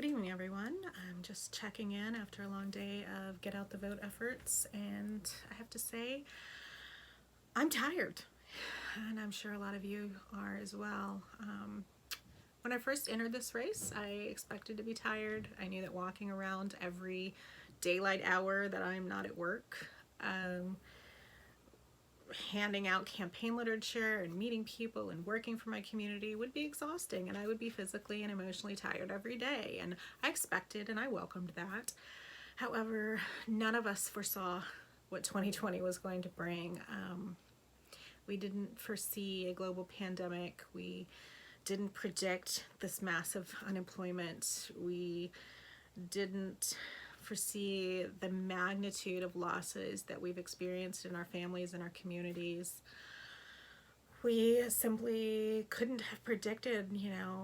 Good evening, everyone. I'm just checking in after a long day of get out the vote efforts, and I have to say, I'm tired, and I'm sure a lot of you are as well. When I first entered this race, I expected to be tired. I knew that walking around every daylight hour that I'm not at work, handing out campaign literature and meeting people and working for my community would be exhausting, and I would be physically and emotionally tired every day, and I expected and I welcomed that. However, none of us foresaw what 2020 was going to bring. We didn't foresee a global pandemic. We didn't predict this massive unemployment. We didn't foresee the magnitude of losses that we've experienced in our families and our communities. We simply couldn't have predicted,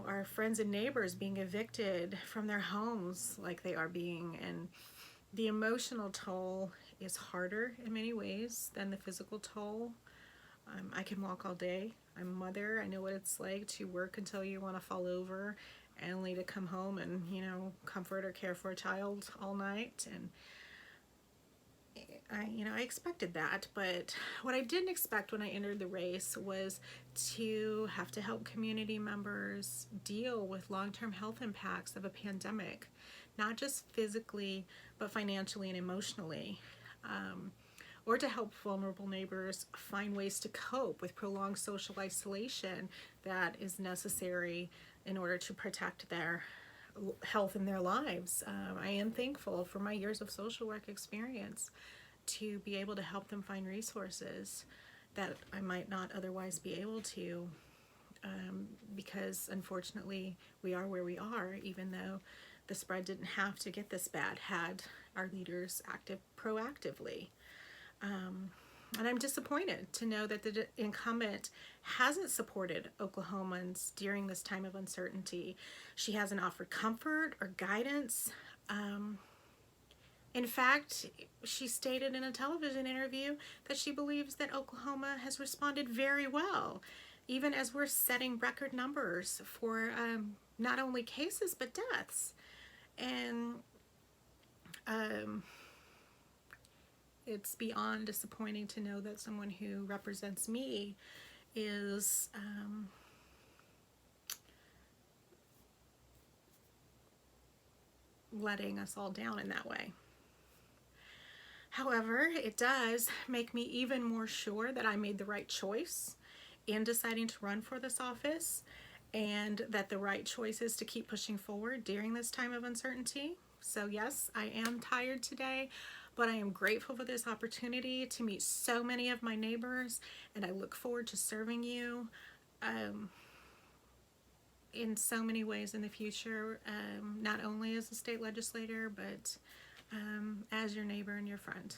our friends and neighbors being evicted from their homes like they are being. And the emotional toll is harder in many ways than the physical toll. I can walk all day. I'm a mother. I know what it's like to work until you want to fall over and only to come home and, comfort or care for a child all night. And I expected that, but what I didn't expect when I entered the race was to have to help community members deal with long-term health impacts of a pandemic, not just physically, but financially and emotionally. Or to help vulnerable neighbors find ways to cope with prolonged social isolation that is necessary in order to protect their health and their lives. I am thankful for my years of social work experience to be able to help them find resources that I might not otherwise be able to, because unfortunately we are where we are, even though the spread didn't have to get this bad had our leaders acted proactively. And I'm disappointed to know that the incumbent hasn't supported Oklahomans during this time of uncertainty. She hasn't offered comfort or guidance. In fact, she stated in a television interview that she believes that Oklahoma has responded very well, even as we're setting record numbers for not only cases but deaths. And it's beyond disappointing to know that someone who represents me is letting us all down in that way. However, it does make me even more sure that I made the right choice in deciding to run for this office, and that the right choice is to keep pushing forward during this time of uncertainty. So yes, I am tired today, but I am grateful for this opportunity to meet so many of my neighbors, and I look forward to serving you in so many ways in the future, not only as a state legislator, but as your neighbor and your friend.